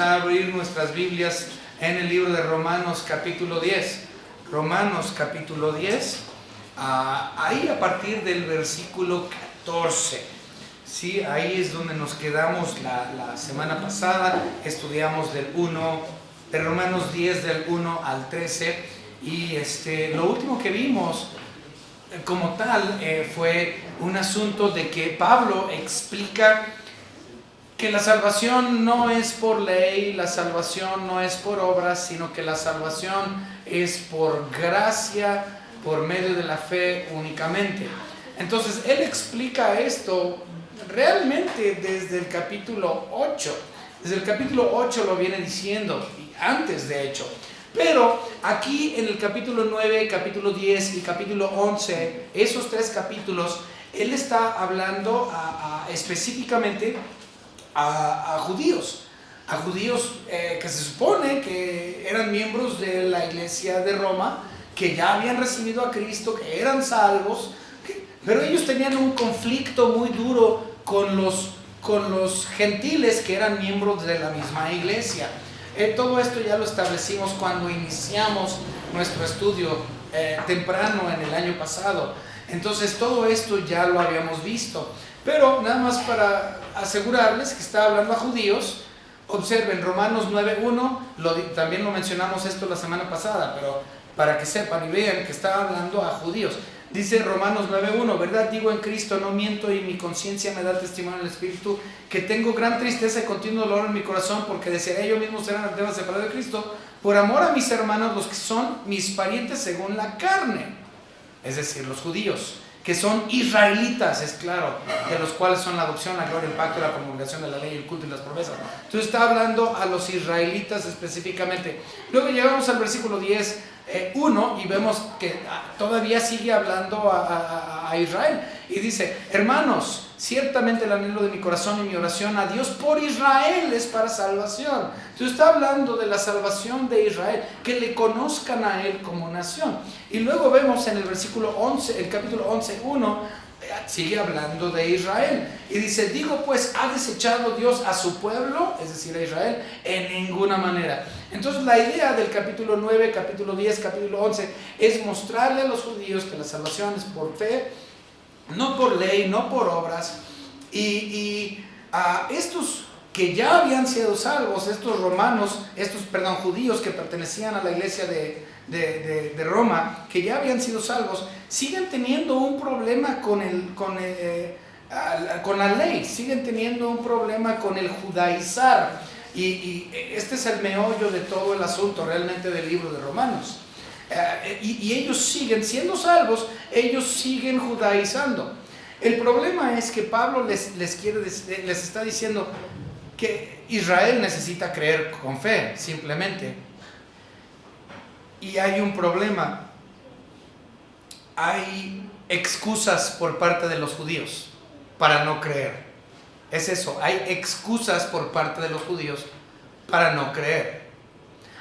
A abrir nuestras Biblias en el libro de Romanos capítulo 10. Romanos capítulo 10, ahí a partir del versículo 14. Sí, ahí es donde nos quedamos la semana pasada. Estudiamos de Romanos 10 del 1 al 13. Y lo último que vimos como tal fue un asunto de que Pablo explica que la salvación no es por ley, la salvación no es por obras, sino que la salvación es por gracia, por medio de la fe únicamente. Entonces, él explica esto realmente desde el capítulo 8. Desde el capítulo 8 lo viene diciendo, y antes de hecho. Pero aquí en el capítulo 9, capítulo 10 y capítulo 11, esos tres capítulos, él está hablando específicamente a judíos que se supone que eran miembros de la iglesia de Roma, que ya habían recibido a Cristo, que eran salvos, pero ellos tenían un conflicto muy duro con los gentiles que eran miembros de la misma iglesia. Todo esto ya lo establecimos cuando iniciamos nuestro estudio temprano en el año pasado. Entonces todo esto ya lo habíamos visto. Pero nada más para asegurarles que está hablando a judíos. Observen Romanos 9.1, también lo mencionamos esto la semana pasada, pero para que sepan y vean que está hablando a judíos. Dice Romanos 9.1, verdad digo en Cristo, no miento, y mi conciencia me da testimonio en el Espíritu, que tengo gran tristeza y continuo dolor en mi corazón, porque desearé yo mismo ser anatema separado de Cristo, por amor a mis hermanos, los que son mis parientes según la carne, es decir, los judíos, que son israelitas, es claro, de los cuales son la adopción, la gloria, el pacto, la promulgación de la ley, el culto y las promesas. Entonces está hablando a los israelitas específicamente. Luego llegamos al versículo 10.1 y vemos que todavía sigue hablando a Israel. Y dice, hermanos, ciertamente el anhelo de mi corazón y mi oración a Dios por Israel es para salvación. Entonces está hablando de la salvación de Israel, que le conozcan a Él como nación. Y luego vemos en el versículo 11, el capítulo 11.1, sigue hablando de Israel. Y dice, digo pues, ¿ha desechado Dios a su pueblo? Es decir, a Israel, en ninguna manera. Entonces la idea del capítulo 9, capítulo 10, capítulo 11 es mostrarle a los judíos que la salvación es por fe, no por ley, no por obras. Y a estos que ya habían sido salvos, judíos que pertenecían a la iglesia de Roma, que ya habían sido salvos, siguen teniendo un problema con la ley, siguen teniendo un problema con el judaizar. Y este es el meollo de todo el asunto realmente del libro de Romanos. Y ellos siguen siendo salvos, ellos siguen judaizando. El problema es que Pablo les está diciendo que Israel necesita creer con fe, simplemente. Y hay un problema. Hay excusas por parte de los judíos para no creer. Es eso, hay excusas por parte de los judíos para no creer.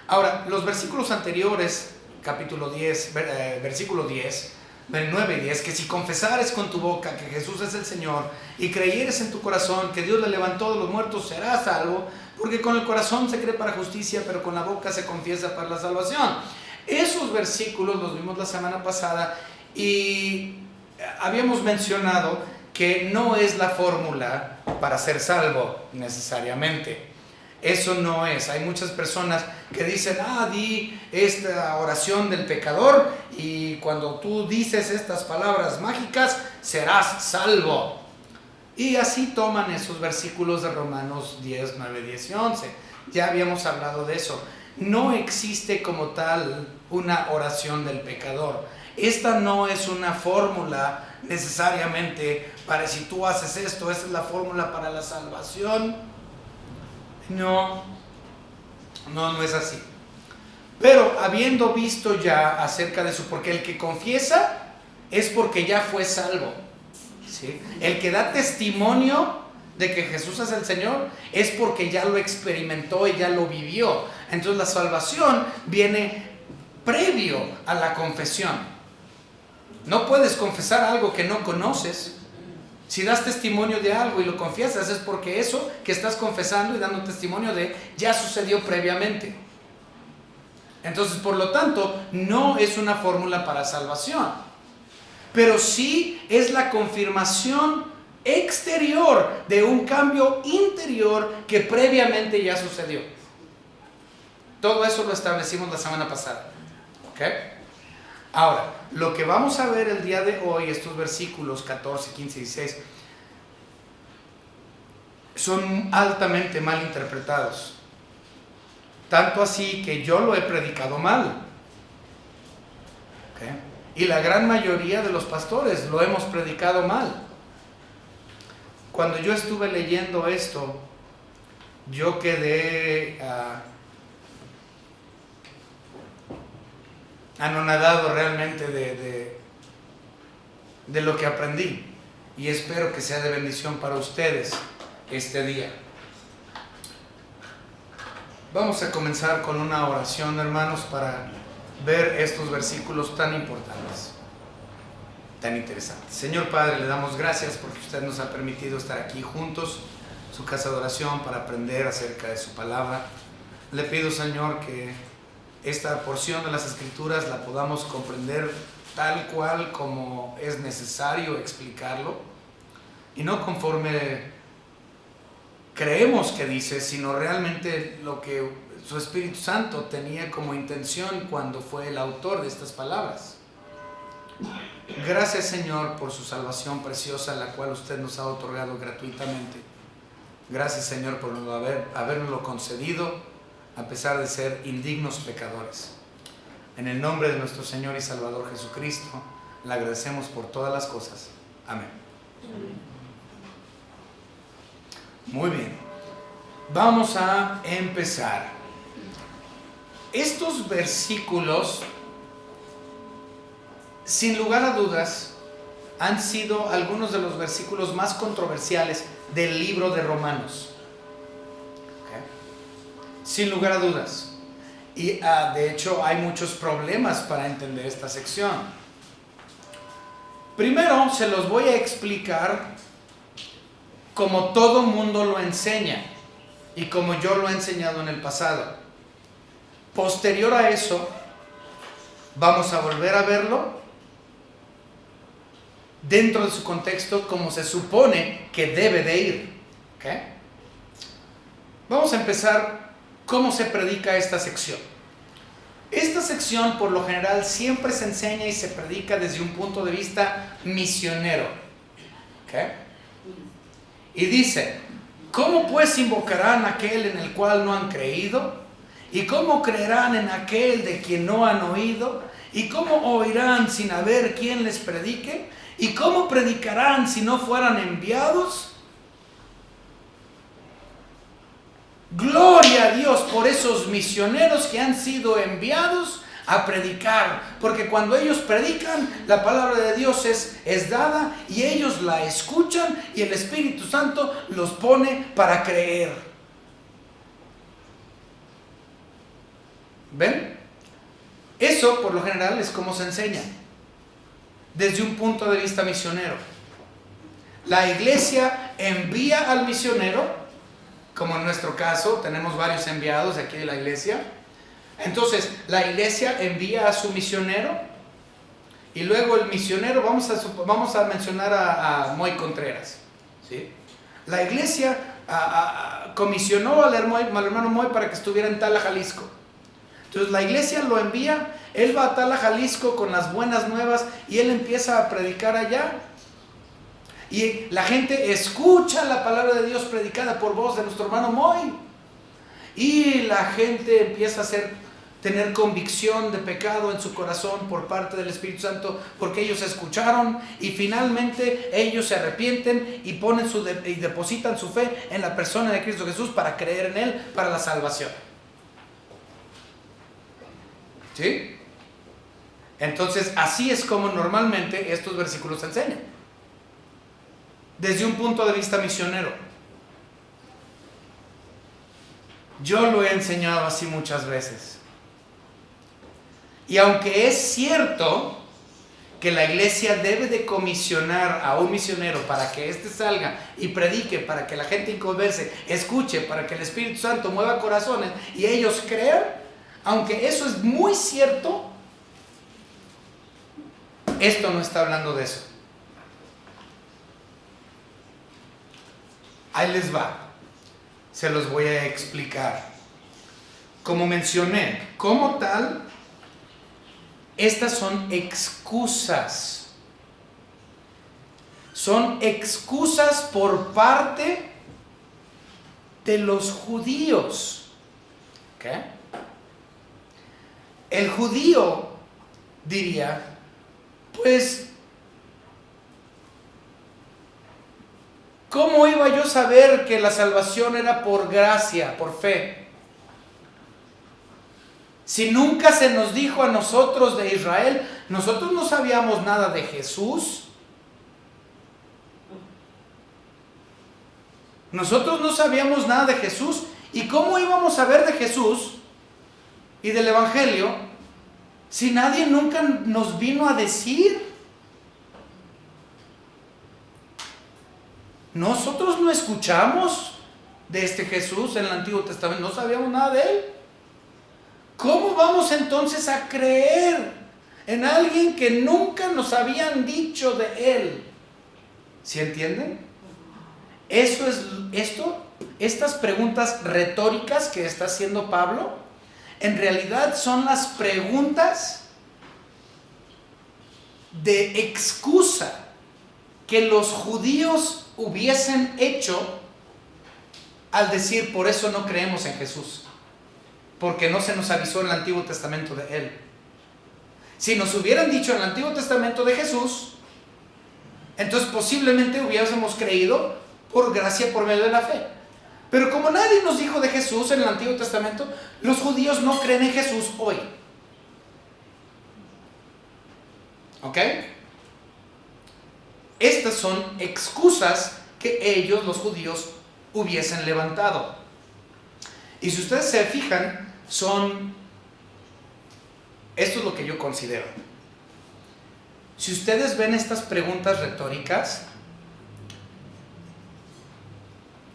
Ahora, los versículos anteriores, capítulo 10, versículo 10, 9 y 10, que si confesares con tu boca que Jesús es el Señor y creyeres en tu corazón que Dios le levantó de los muertos, serás salvo, porque con el corazón se cree para justicia, pero con la boca se confiesa para la salvación. Esos versículos los vimos la semana pasada y habíamos mencionado que no es la fórmula para ser salvo necesariamente. Eso no es. Hay muchas personas que dicen, di esta oración del pecador y cuando tú dices estas palabras mágicas serás salvo. Y así toman esos versículos de Romanos 10, 9, 10 y 11. Ya habíamos hablado de eso. No existe como tal una oración del pecador. Esta no es una fórmula necesariamente para si tú haces esto, esa es la fórmula para la salvación. No es así. Pero habiendo visto ya acerca de eso, porque el que confiesa es porque ya fue salvo, ¿sí? El que da testimonio de que Jesús es el Señor es porque ya lo experimentó y ya lo vivió. Entonces la salvación viene previo a la confesión. No puedes confesar algo que no conoces. Si das testimonio de algo y lo confiesas, es porque eso que estás confesando y dando testimonio de ya sucedió previamente. Entonces, por lo tanto, no es una fórmula para salvación, pero sí es la confirmación exterior de un cambio interior que previamente ya sucedió. Todo eso lo establecimos la semana pasada. ¿Ok? Ahora, lo que vamos a ver el día de hoy, estos versículos 14, 15 y 16, son altamente mal interpretados. Tanto así que yo lo he predicado mal. ¿Ok? Y la gran mayoría de los pastores lo hemos predicado mal. Cuando yo estuve leyendo esto, yo quedé anonadado realmente de lo que aprendí, y espero que sea de bendición para ustedes este día. Vamos a comenzar con una oración, hermanos, para ver estos versículos tan importantes, tan interesantes. Señor Padre, le damos gracias porque usted nos ha permitido estar aquí juntos, su casa de oración, para aprender acerca de su palabra. Le pido, Señor, que esta porción de las Escrituras la podamos comprender tal cual como es necesario explicarlo, y no conforme creemos que dice, sino realmente lo que su Espíritu Santo tenía como intención cuando fue el autor de estas palabras. Gracias, Señor, por su salvación preciosa, la cual usted nos ha otorgado gratuitamente. Gracias, Señor, por habernoslo concedido a pesar de ser indignos pecadores. En el nombre de nuestro Señor y Salvador Jesucristo, le agradecemos por todas las cosas. Amén. Muy bien, vamos a empezar. Estos versículos, sin lugar a dudas, han sido algunos de los versículos más controversiales del libro de Romanos. ¿Okay? Sin lugar a dudas. Y de hecho hay muchos problemas para entender esta sección. Primero se los voy a explicar como todo mundo lo enseña y como yo lo he enseñado en el pasado. Posterior a eso, vamos a volver a verlo dentro de su contexto como se supone que debe de ir. ¿Okay? Vamos a empezar cómo se predica esta sección. Esta sección por lo general siempre se enseña y se predica desde un punto de vista misionero. ¿Okay? Y dice, ¿cómo pues invocarán a aquel en el cual no han creído? ¿Y cómo creerán en aquel de quien no han oído? ¿Y cómo oirán sin haber quien les predique? ¿Y cómo predicarán si no fueran enviados? Gloria a Dios por esos misioneros que han sido enviados a predicar, porque cuando ellos predican, la palabra de Dios es dada y ellos la escuchan y el Espíritu Santo los pone para creer. ¿Ven? Eso por lo general es como se enseña desde un punto de vista misionero. La iglesia envía al misionero, como en nuestro caso tenemos varios enviados de aquí de la iglesia. Entonces la iglesia envía a su misionero y luego el misionero, vamos a mencionar a Moy Contreras, ¿sí? La iglesia comisionó al hermano Moy para que estuviera en Tala, Jalisco. Entonces la iglesia lo envía, él va a Tala, Jalisco con las buenas nuevas y él empieza a predicar allá. Y la gente escucha la palabra de Dios predicada por voz de nuestro hermano Moy. Y la gente empieza a tener convicción de pecado en su corazón por parte del Espíritu Santo, porque ellos escucharon y finalmente ellos se arrepienten y y depositan su fe en la persona de Cristo Jesús para creer en Él para la salvación. ¿Sí? Entonces así es como normalmente estos versículos se enseñan, desde un punto de vista misionero. Yo lo he enseñado así muchas veces. Y aunque es cierto que la iglesia debe de comisionar a un misionero para que éste salga y predique, para que la gente converse, escuche, para que el Espíritu Santo mueva corazones y ellos crean, aunque eso es muy cierto, esto no está hablando de eso. Ahí les va, se los voy a explicar. Como mencioné, como tal, estas son excusas. Son excusas por parte de los judíos. ¿Qué? El judío diría, pues, ¿cómo iba yo a saber que la salvación era por gracia, por fe? Si nunca se nos dijo a nosotros de Israel, nosotros no sabíamos nada de Jesús. Nosotros no sabíamos nada de Jesús. ¿Y cómo íbamos a ver de Jesús y del Evangelio si nadie nunca nos vino a decir? Nosotros no escuchamos de este Jesús en el Antiguo Testamento, no sabíamos nada de él. ¿Cómo vamos entonces a creer en alguien que nunca nos habían dicho de él? ¿Sí entienden? Estas preguntas retóricas que está haciendo Pablo, en realidad son las preguntas de excusa que los judíos hubiesen hecho al decir, por eso no creemos en Jesús. Porque no se nos avisó en el Antiguo Testamento de él. Si nos hubieran dicho en el Antiguo Testamento de Jesús, entonces posiblemente hubiésemos creído por gracia, por medio de la fe. Pero como nadie nos dijo de Jesús en el Antiguo Testamento, los judíos no creen en Jesús hoy. ¿Ok? Estas son excusas que ellos, los judíos, hubiesen levantado. Y si ustedes se fijan, esto es lo que yo considero. Si ustedes ven estas preguntas retóricas,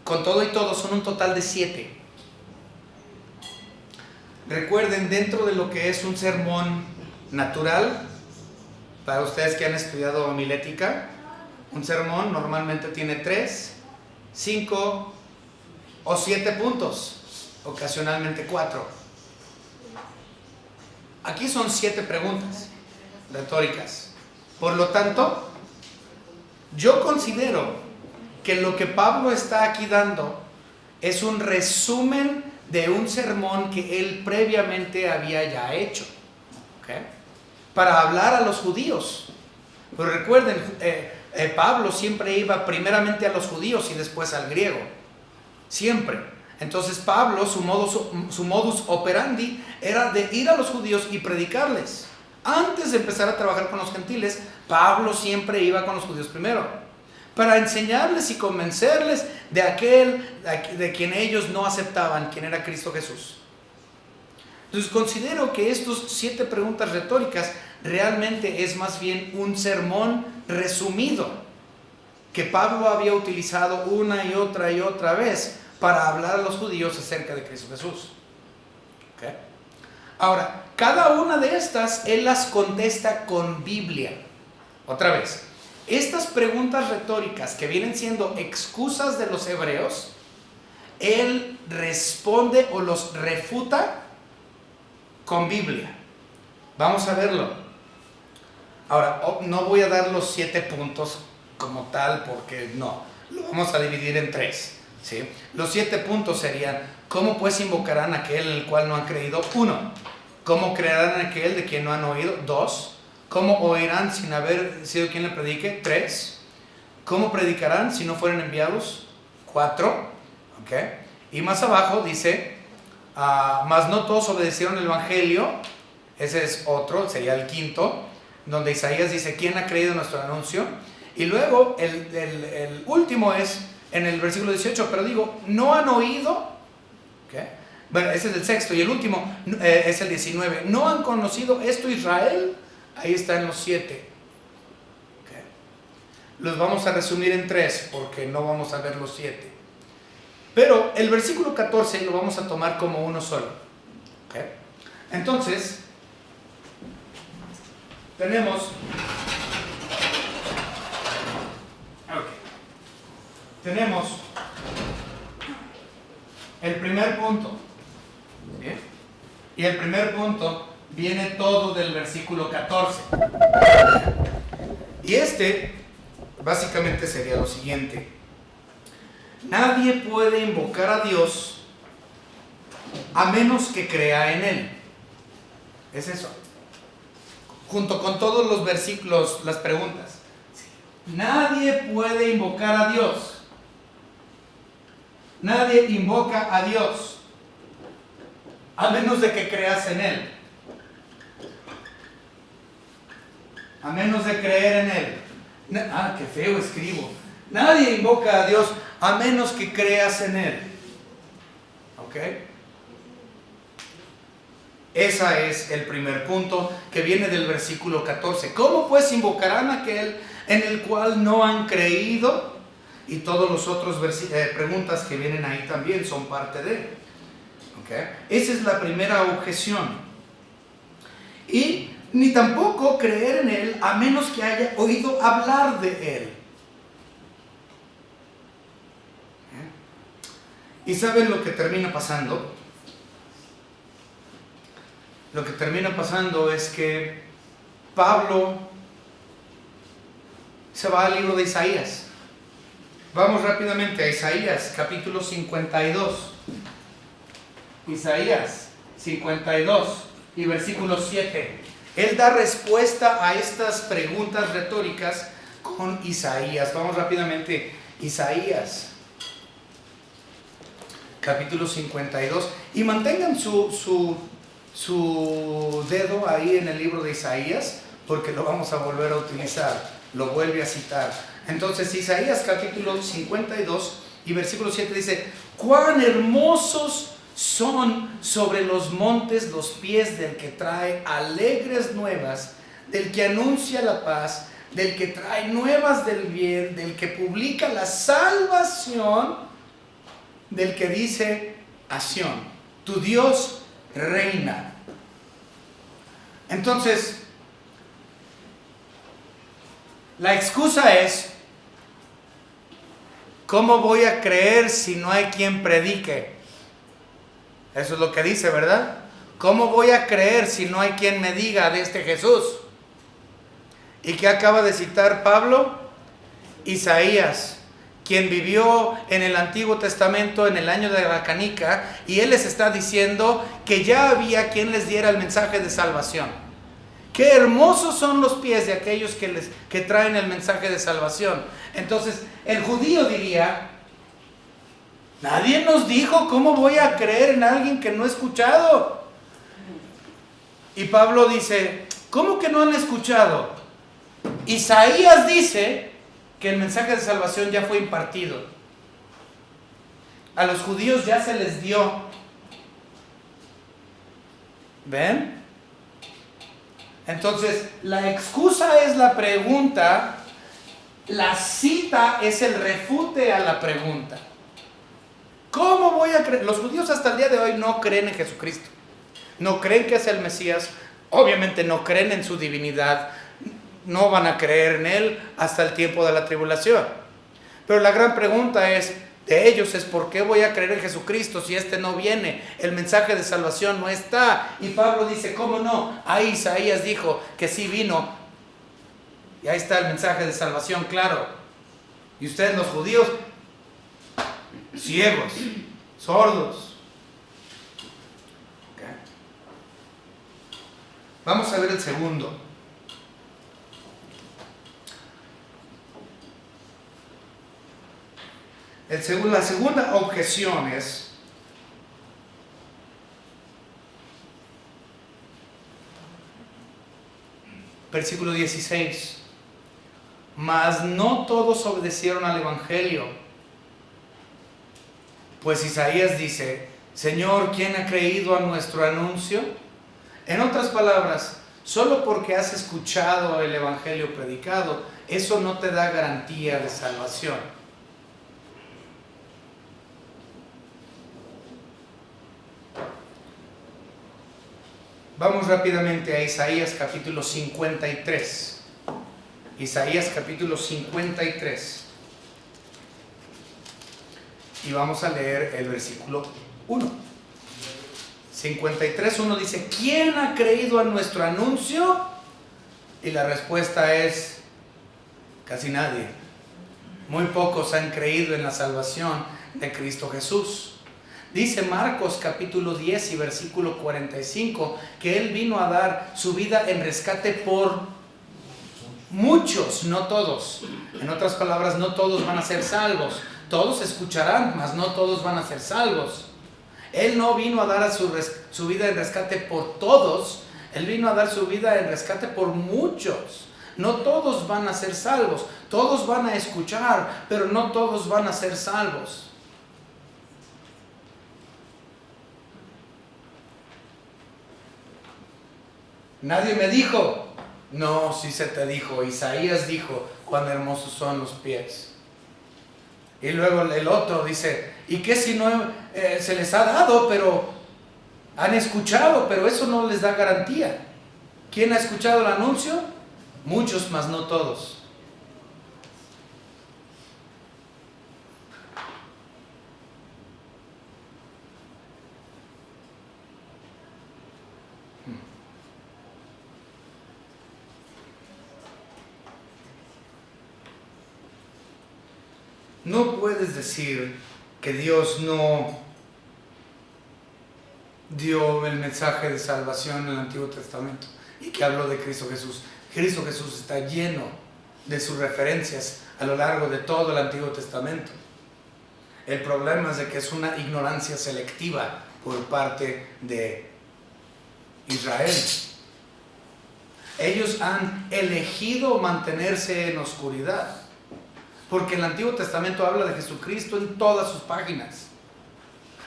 con todo y todo son un total de 7. Recuerden, dentro de lo que es un sermón natural, para ustedes que han estudiado homilética, un sermón normalmente tiene 3, 5 o 7 puntos, ocasionalmente 4. Aquí son 7 preguntas retóricas. Por lo tanto, yo considero que lo que Pablo está aquí dando es un resumen de un sermón que él previamente había ya hecho, ¿okay? Para hablar a los judíos. Pero recuerden, Pablo siempre iba primeramente a los judíos y después al griego, siempre. Entonces Pablo, su modus operandi era de ir a los judíos y predicarles. Antes de empezar a trabajar con los gentiles, Pablo siempre iba con los judíos primero, para enseñarles y convencerles de aquel de quien ellos no aceptaban, quien era Cristo Jesús. Entonces considero que estos 7 preguntas retóricas realmente es más bien un sermón resumido que Pablo había utilizado una y otra vez para hablar a los judíos acerca de Cristo Jesús. ¿Okay? Ahora, cada una de estas él las contesta con Biblia. Otra vez, estas preguntas retóricas que vienen siendo excusas de los hebreos, él responde o los refuta con Biblia. Vamos a verlo. Ahora, no voy a dar los 7 puntos como tal, porque no, lo vamos a dividir en 3. ¿sí? Los 7 puntos serían: ¿cómo pues invocarán a aquel en el cual no han creído? 1. ¿Cómo creerán en aquel de quien no han oído? 2. ¿Cómo oirán sin haber sido quien le predique? 3. ¿Cómo predicarán si no fueren enviados? 4. ¿Okay? Y más abajo dice, mas no todos obedecieron el Evangelio. Ese es otro, sería el 5, donde Isaías dice, ¿quién ha creído nuestro anuncio? Y luego el último es en el versículo 18, pero digo, ¿no han oído? ¿Okay? Bueno, ese es el 6, y el último es el 19. ¿No han conocido esto Israel? Ahí está en los 7. los vamos a resumir en 3 porque no vamos a ver los 7. Pero el versículo 14 lo vamos a tomar como uno solo. ¿Okay? Entonces, tenemos el primer punto. ¿Sí? Y el primer punto viene todo del versículo 14. Y básicamente sería lo siguiente. Nadie puede invocar a Dios a menos que crea en Él. Es eso. Junto con todos los versículos, las preguntas. Nadie puede invocar a Dios. Nadie invoca a Dios a menos de que creas en Él. A menos de creer en Él. Qué feo escribo. Nadie invoca a Dios a menos que creas en Él. ¿Ok? Ese es el primer punto que viene del versículo 14. ¿Cómo pues invocarán a aquel en el cual no han creído? Y todos los otros preguntas que vienen ahí también son parte de él. ¿Okay? Esa es la primera objeción. Y ni tampoco creer en Él a menos que haya oído hablar de Él. ¿Y saben lo que termina pasando? Lo que termina pasando es que Pablo se va al libro de Isaías. Vamos rápidamente a Isaías, capítulo 52. Isaías 52 y versículo 7. Él da respuesta a estas preguntas retóricas con Isaías. Vamos rápidamente, Isaías, capítulo 52. Y mantengan su dedo ahí en el libro de Isaías, porque lo vamos a volver a utilizar. Lo vuelve a citar. Entonces, Isaías capítulo 52 y versículo 7 dice: cuán hermosos son sobre los montes los pies del que trae alegres nuevas, del que anuncia la paz, del que trae nuevas del bien, del que publica la salvación, del que dice a Sión: tu Dios reina. Entonces, la excusa es: ¿cómo voy a creer si no hay quien predique? Eso es lo que dice, ¿verdad? ¿Cómo voy a creer si no hay quien me diga de este Jesús? ¿Y qué acaba de citar Pablo? Isaías, quien vivió en el Antiguo Testamento en el año de la canica, y él les está diciendo que ya había quien les diera el mensaje de salvación. Qué hermosos son los pies de aquellos que traen el mensaje de salvación. Entonces, el judío diría: nadie nos dijo, ¿cómo voy a creer en alguien que no he escuchado? Y Pablo dice: ¿cómo que no han escuchado? Isaías dice que el mensaje de salvación ya fue impartido. A los judíos ya se les dio. ¿Ven? Entonces, la excusa es la pregunta, la cita es el refute a la pregunta. ¿Cómo voy a creer? Los judíos hasta el día de hoy no creen en Jesucristo. No creen que es el Mesías. Obviamente no creen en su divinidad. No van a creer en Él hasta el tiempo de la tribulación. Pero la gran pregunta de ellos es: ¿por qué voy a creer en Jesucristo si este no viene? El mensaje de salvación no está. Y Pablo dice: ¿cómo no? Ahí Isaías dijo que sí vino. Y ahí está el mensaje de salvación, claro. Y ustedes, los judíos, ciegos, sordos. Okay. Vamos a ver el segundo. La segunda objeción es: versículo 16. Mas no todos obedecieron al Evangelio. Pues Isaías dice: Señor, ¿quién ha creído a nuestro anuncio? En otras palabras, solo porque has escuchado el Evangelio predicado, eso no te da garantía de salvación. Vamos rápidamente a Isaías capítulo 53. Isaías capítulo 53. Y vamos a leer el versículo 1. 53:1 dice: ¿quién ha creído a nuestro anuncio? Y la respuesta es: casi nadie. Muy pocos han creído en la salvación de Cristo Jesús. Dice Marcos capítulo 10 y versículo 45 que Él vino a dar su vida en rescate por muchos, no todos. En otras palabras, no todos van a ser salvos. Todos escucharán, mas no todos van a ser salvos. Él no vino a dar su vida en rescate por todos. Él vino a dar su vida en rescate por muchos. No todos van a ser salvos. Todos van a escuchar, pero no todos van a ser salvos. Nadie me dijo. No, sí se te dijo. Isaías dijo: cuán hermosos son los pies. Y luego el otro dice: ¿y qué si no se les ha dado, pero han escuchado, pero eso no les da garantía? ¿Quién ha escuchado el anuncio? Muchos, mas no todos. No puedes decir que Dios no dio el mensaje de salvación en el Antiguo Testamento y que habló de Cristo Jesús. Cristo Jesús está lleno de sus referencias a lo largo de todo el Antiguo Testamento. El problema es de que es una ignorancia selectiva por parte de Israel. Ellos han elegido mantenerse en oscuridad, porque el Antiguo Testamento habla de Jesucristo en todas sus páginas.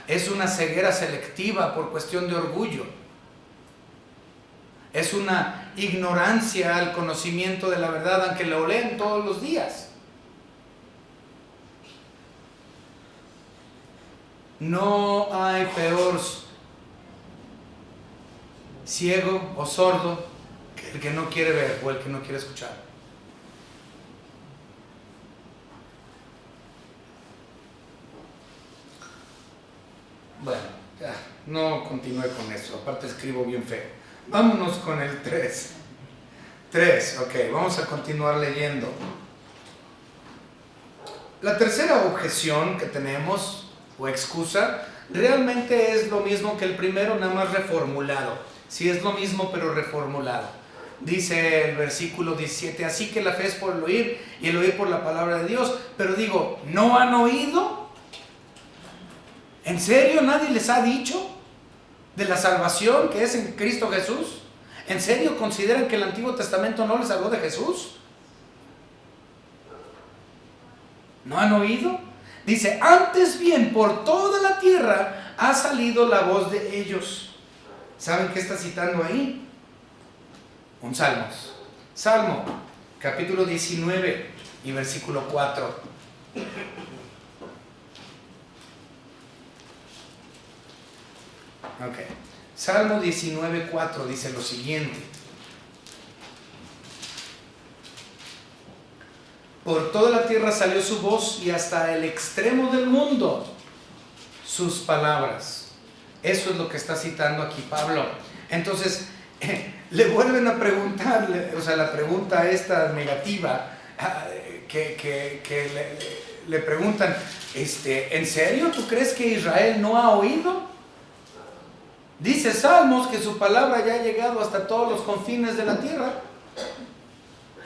Es una ceguera selectiva por cuestión de orgullo. Es una ignorancia al conocimiento de la verdad, aunque lo leen todos los días. No hay peor ciego o sordo que el que no quiere ver o el que no quiere escuchar. Bueno, ya, no continúe con eso, aparte escribo bien feo. Vámonos con el 3. 3, ok, vamos a continuar leyendo. La tercera objeción que tenemos, o excusa, realmente es lo mismo que el primero, nada más reformulado. Sí, es lo mismo, pero reformulado. Dice el versículo 17: así que la fe es por el oír, y el oír por la palabra de Dios. Pero digo, ¿no han oído? ¿En serio nadie les ha dicho de la salvación que es en Cristo Jesús? ¿En serio consideran que el Antiguo Testamento no les habló de Jesús? ¿No han oído? Dice: antes bien, por toda la tierra ha salido la voz de ellos. ¿Saben qué está citando ahí? Un salmo. Salmo, capítulo 19 y versículo 4. Ok. Salmo 19:4 dice lo siguiente: por toda la tierra salió su voz, y hasta el extremo del mundo sus palabras. Eso es lo que está citando aquí Pablo. Entonces, le vuelven a preguntar, o sea, la pregunta esta negativa, que le preguntan, ¿en serio tú crees que Israel no ha oído? Dice Salmos que su palabra ya ha llegado hasta todos los confines de la tierra.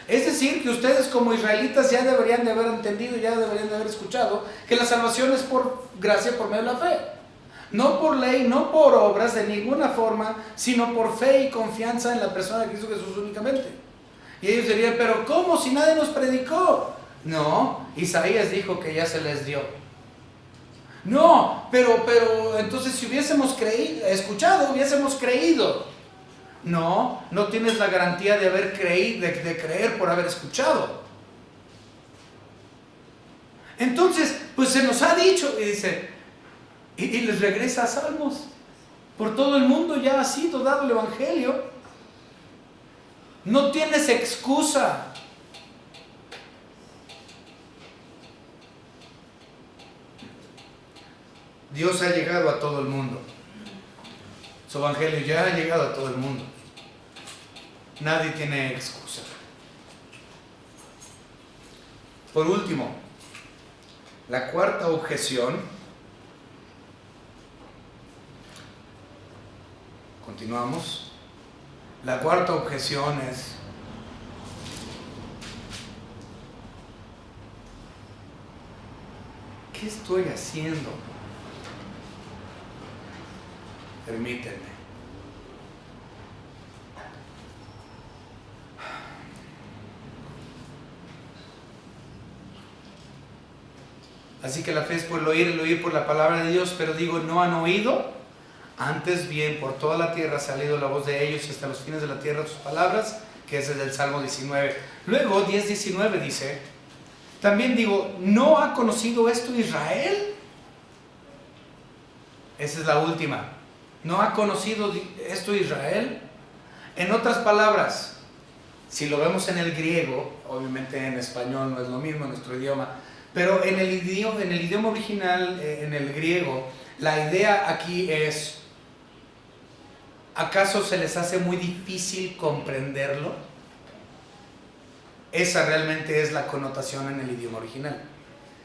Es decir, que ustedes como israelitas ya deberían de haber entendido, ya deberían de haber escuchado que la salvación es por gracia, por medio de la fe. No por ley, no por obras de ninguna forma, sino por fe y confianza en la persona de Cristo Jesús únicamente. Y ellos dirían, pero ¿cómo si nadie nos predicó? No, Isaías dijo que ya se les dio. No, pero entonces si hubiésemos escuchado, hubiésemos creído. No, no tienes la garantía de haber creído, de creer por haber escuchado. Entonces, pues se nos ha dicho, y dice, y les regresa a Salmos. Por todo el mundo ya ha sido dado el Evangelio. No tienes excusa. Dios ha llegado a todo el mundo. Su Evangelio ya ha llegado a todo el mundo. Nadie tiene excusa. Por último, la cuarta objeción. Continuamos. La cuarta objeción es: ¿qué estoy haciendo? Permítanme. Así que la fe es por el oír por la palabra de Dios, pero digo, ¿no han oído? Antes bien, por toda la tierra ha salido la voz de ellos, y hasta los fines de la tierra sus palabras, que es el Salmo 19. Luego, 10:19 dice, también digo, ¿no ha conocido esto Israel? Esa es la última. ¿No ha conocido esto Israel? En otras palabras, si lo vemos en el griego, obviamente en español no es lo mismo, en nuestro idioma, pero en el idioma original, en el griego, la idea aquí es: ¿acaso se les hace muy difícil comprenderlo? Esa realmente es la connotación en el idioma original.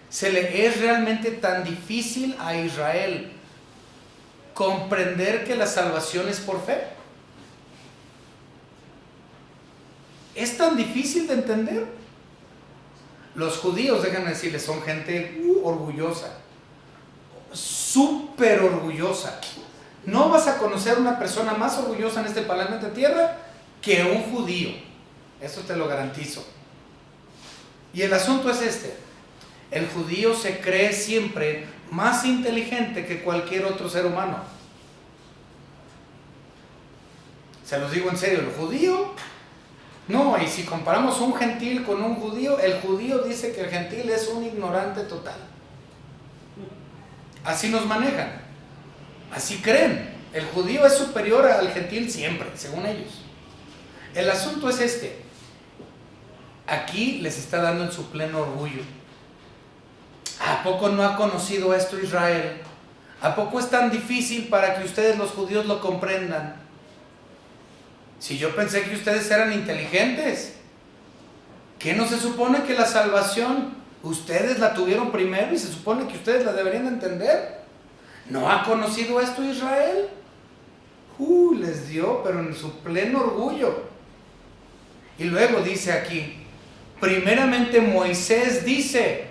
¿Se le es realmente tan difícil a Israel comprender que la salvación es por fe? ¿Es tan difícil de entender? Los judíos, déjenme decirles, son gente orgullosa, súper orgullosa. No vas a conocer una persona más orgullosa en este planeta Tierra que un judío. Eso te lo garantizo. Y el asunto es este: el judío se cree siempre más inteligente que cualquier otro ser humano. Se los digo en serio, el judío, no, y si comparamos un gentil con un judío, el judío dice que el gentil es un ignorante total. Así nos manejan, así creen. El judío es superior al gentil siempre, según ellos. El asunto es este: aquí les está dando en su pleno orgullo. ¿A poco no ha conocido esto Israel? ¿A poco es tan difícil para que ustedes los judíos lo comprendan? Si yo pensé que ustedes eran inteligentes, ¿qué no se supone que la salvación ustedes la tuvieron primero y se supone que ustedes la deberían entender? ¿No ha conocido esto Israel? Les dio, pero en su pleno orgullo. Y luego dice aquí, primeramente Moisés dice: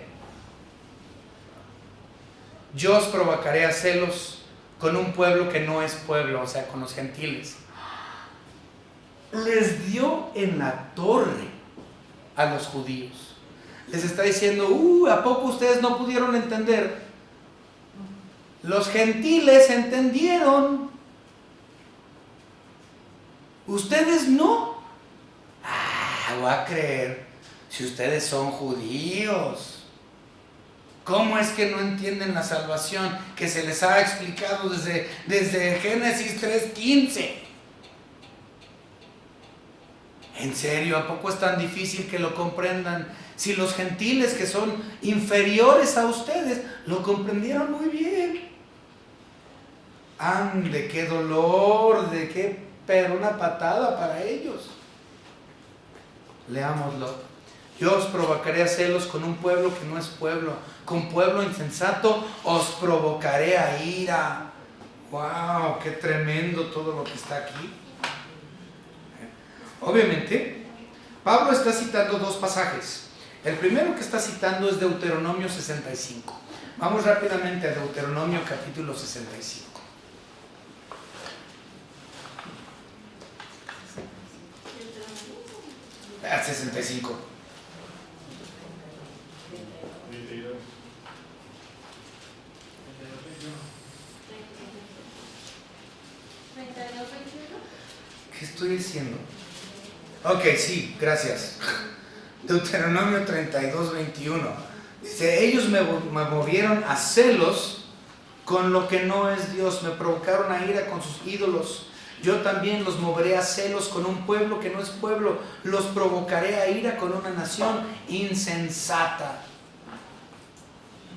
yo os provocaré a celos con un pueblo que no es pueblo, o sea, con los gentiles. Les dio en la torre a los judíos. Les está diciendo: ¿a poco ustedes no pudieron entender? Los gentiles entendieron, ustedes no. Voy a creer, si ustedes son judíos, ¿cómo es que no entienden la salvación que se les ha explicado desde Génesis 3:15? ¿En serio? ¿A poco es tan difícil que lo comprendan? Si los gentiles, que son inferiores a ustedes, lo comprendieron muy bien. ¡Ande, qué dolor! ¿De qué? Pero una patada para ellos. Leámoslo. Yo os provocaré a celos con un pueblo que no es pueblo. Con pueblo insensato os provocaré a ira. ¡Wow! ¡Qué tremendo todo lo que está aquí! Obviamente, Pablo está citando dos pasajes. El primero que está citando es Deuteronomio 65. Vamos rápidamente a Deuteronomio capítulo 65. Ah, 65. ¿Qué estoy diciendo? Ok, sí, gracias. Deuteronomio 32:21. Ellos me movieron a celos con lo que no es Dios, me provocaron a ira con sus ídolos. Yo también los moveré a celos con un pueblo que no es pueblo, los provocaré a ira con una nación insensata.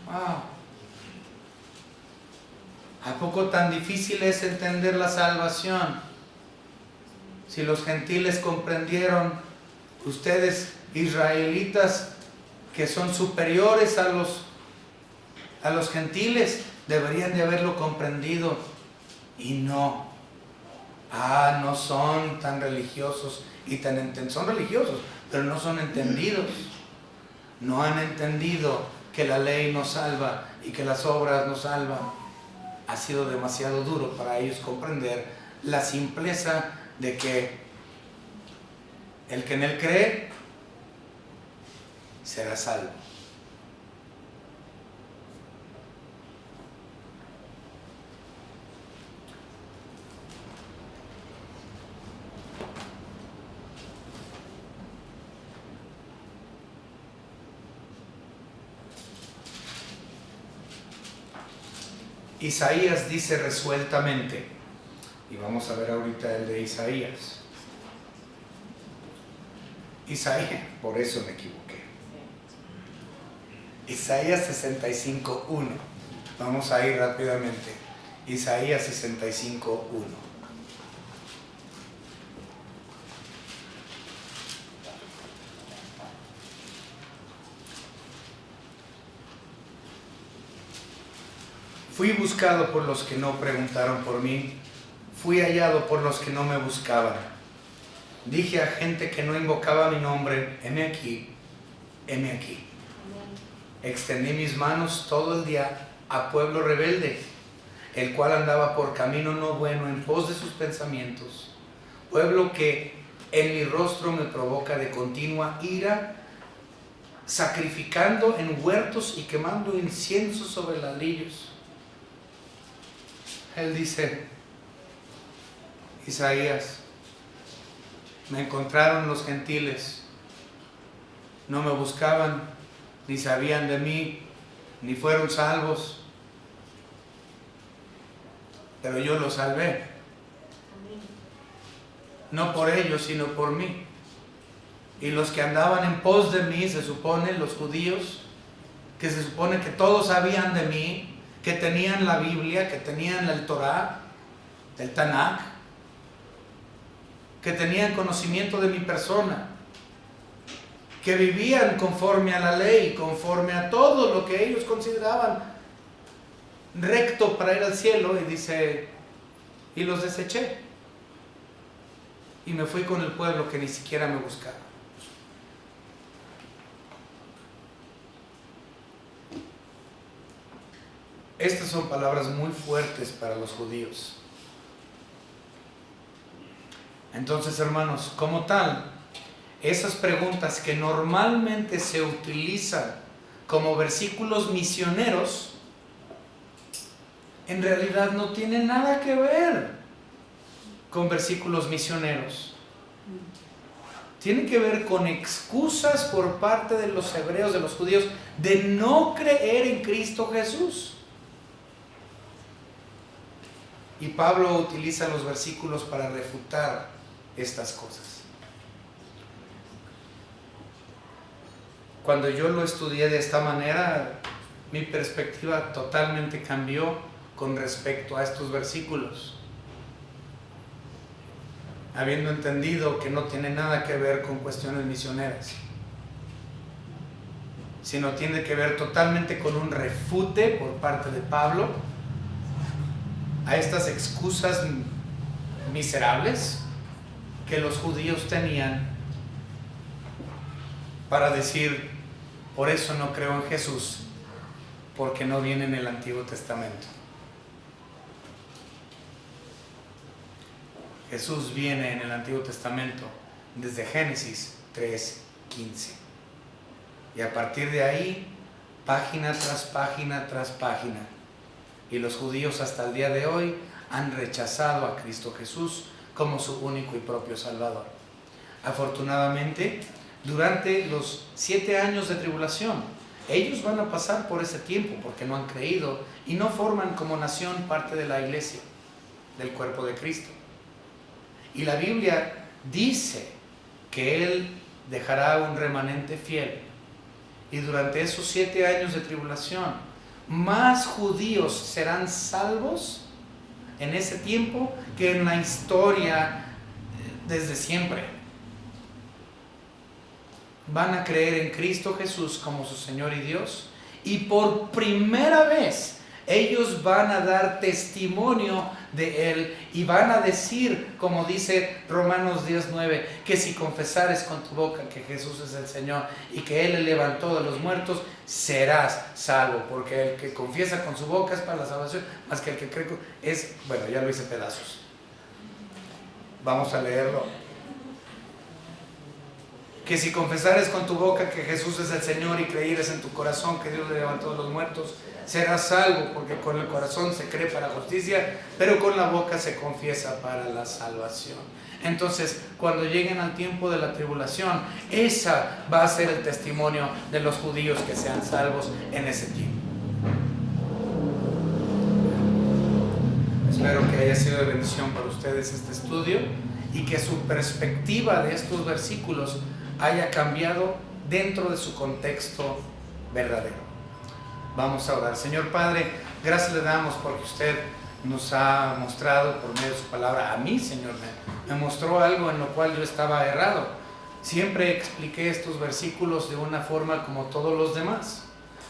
Wow. ¿A poco tan difícil es entender la salvación? Si los gentiles comprendieron, ustedes israelitas que son superiores a los gentiles, deberían de haberlo comprendido, y no. No son tan religiosos y son religiosos, pero no son entendidos. No han entendido que la ley nos salva y que las obras nos salvan. Ha sido demasiado duro para ellos comprender la simpleza de que el que en él cree será salvo. Isaías dice resueltamente, y vamos a ver ahorita el de Isaías. Por eso me equivoqué. Isaías 65:1. Vamos a ir rápidamente. Isaías 65:1. Fui buscado por los que no preguntaron por mí, fui hallado por los que no me buscaban. Dije a gente que no invocaba mi nombre, heme aquí, heme aquí. Extendí mis manos todo el día a pueblo rebelde, el cual andaba por camino no bueno en pos de sus pensamientos. Pueblo que en mi rostro me provoca de continua ira, sacrificando en huertos y quemando incienso sobre ladrillos. Él dice, Isaías, me encontraron los gentiles, no me buscaban, ni sabían de mí, ni fueron salvos, pero yo los salvé. No por ellos, sino por mí. Y los que andaban en pos de mí, se supone, los judíos, que se supone que todos sabían de mí, que tenían la Biblia, que tenían el Torá, el Tanakh, que tenían conocimiento de mi persona, que vivían conforme a la ley, conforme a todo lo que ellos consideraban recto para ir al cielo, y dice, y los deseché, y me fui con el pueblo que ni siquiera me buscaba. Estas son palabras muy fuertes para los judíos. Entonces, hermanos, como tal, esas preguntas que normalmente se utilizan como versículos misioneros, en realidad no tienen nada que ver con versículos misioneros. Tiene que ver con excusas por parte de los hebreos, de los judíos, de no creer en Cristo Jesús. Y Pablo utiliza los versículos para refutar estas cosas. Cuando yo lo estudié de esta manera, mi perspectiva totalmente cambió con respecto a estos versículos. Habiendo entendido que no tiene nada que ver con cuestiones misioneras, sino tiene que ver totalmente con un refute por parte de Pablo a estas excusas miserables que los judíos tenían para decir, por eso no creo en Jesús, porque no viene en el Antiguo Testamento. Jesús viene en el Antiguo Testamento desde Génesis 3:15. Y a partir de ahí, página tras página tras página. Y los judíos hasta el día de hoy han rechazado a Cristo Jesús como su único y propio Salvador. Afortunadamente, durante los 7 años de tribulación, ellos van a pasar por ese tiempo porque no han creído y no forman como nación parte de la iglesia, del cuerpo de Cristo. Y la Biblia dice que Él dejará un remanente fiel. Y durante esos 7 años de tribulación, más judíos serán salvos en ese tiempo que en la historia desde siempre. Van a creer en Cristo Jesús como su Señor y Dios, y por primera vez ellos van a dar testimonio de Él y van a decir, como dice Romanos 10:9, que si confesares con tu boca que Jesús es el Señor y que Él le levantó de los muertos, serás salvo, porque el que confiesa con su boca es para la salvación, más que el que cree es, bueno, ya lo hice pedazos. Vamos a leerlo. Que si confesares con tu boca que Jesús es el Señor y creyeres en tu corazón que Dios le levantó de los muertos, serás salvo, porque con el corazón se cree para justicia, pero con la boca se confiesa para la salvación. Entonces, cuando lleguen al tiempo de la tribulación, esa va a ser el testimonio de los judíos que sean salvos en ese tiempo. Espero que haya sido de bendición para ustedes este estudio y que su perspectiva de estos versículos haya cambiado dentro de su contexto verdadero. Vamos a orar. Señor Padre, gracias le damos porque usted nos ha mostrado por medio de su palabra. A mí, Señor, me mostró algo en lo cual yo estaba errado. Siempre expliqué estos versículos de una forma como todos los demás,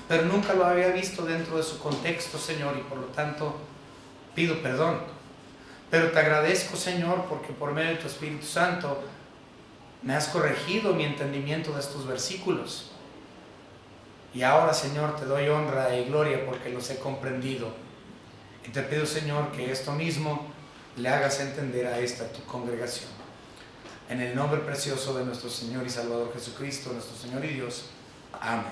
pero nunca lo había visto dentro de su contexto, Señor, y por lo tanto pido perdón. Pero te agradezco, Señor, porque por medio de tu Espíritu Santo me has corregido mi entendimiento de estos versículos. Y ahora, Señor, te doy honra y gloria porque los he comprendido. Y te pido, Señor, que esto mismo le hagas entender a esta tu congregación. En el nombre precioso de nuestro Señor y Salvador Jesucristo, nuestro Señor y Dios. Amén.